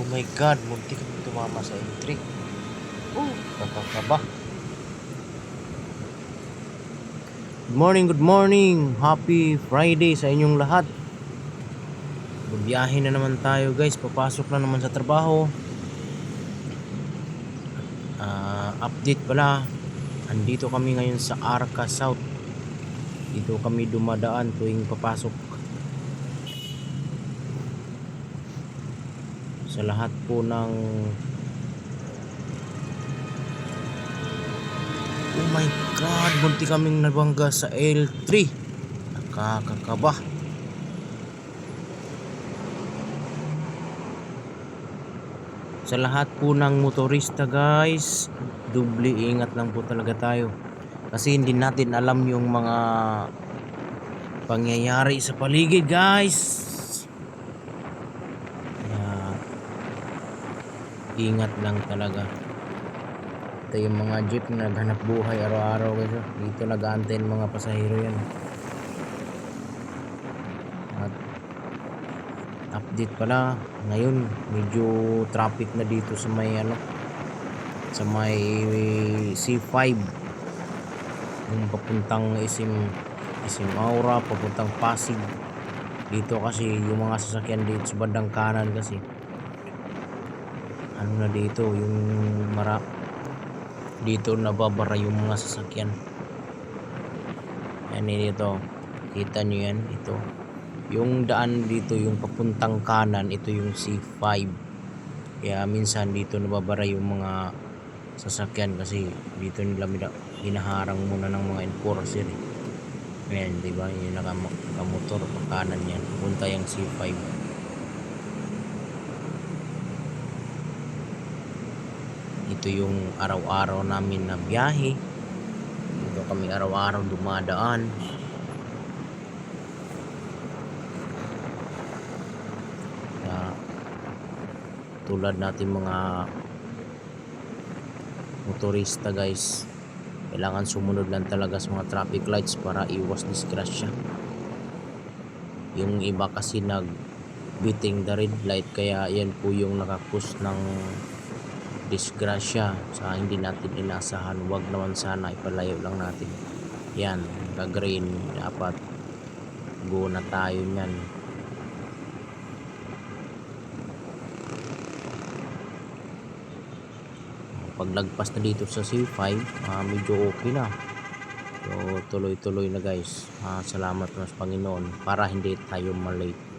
Oh my God, muntik kami tumama sa entry. Oh, kakakaba. Good morning. Happy Friday sa inyong lahat. Bubiyahe na naman tayo guys, papasok na naman sa trabaho. Update pala, andito kami ngayon sa Arca South. Dito kami dumadaan tuwing papasok. Sa lahat po ng oh my God, munti kaming nabangga sa L3. Nakakakaba. Sa lahat po ng motorista guys, doble ingat lang po talaga tayo. Kasi hindi natin alam yung mga pangyayari sa paligid guys. Ingat lang talaga. Ito yung mga jeep na naghanap buhay araw-araw guys. Dito nag-aantay ng mga pasahero yan. At update pala, ngayon medyo traffic na dito sa may sa may C5 yung papuntang Isim Aura, papuntang Pasig. Dito kasi yung mga sasakyan dito sa bandang kanan kasi na dito yung dito nababara yung mga sasakyan. Yan dito, kita nyo yan, ito yung daan dito, yung papuntang kanan, ito yung C5. Kaya minsan dito nababara yung mga sasakyan kasi dito nila hinaharang muna ng mga enforcer. Ayan, diba, yung nakamotor pa kanan yan, punta yung C5. Ito yung araw-araw namin na biyahe. Dito kami araw-araw dumadaan. Tulad natin mga motorista guys, kailangan sumunod lang talaga sa mga traffic lights para iwas disgrasya. Yung iba kasi nag-beating the red light, kaya yan po yung nakakus ng disgrasya sa hindi natin inasahan. Wag naman sana, ipalayo lang natin yan. Ka-green, dapat go na tayo nyan. Paglagpas na dito sa C5, medyo okay na. So tuloy-tuloy na guys. Salamat sa Panginoon para hindi tayo malate.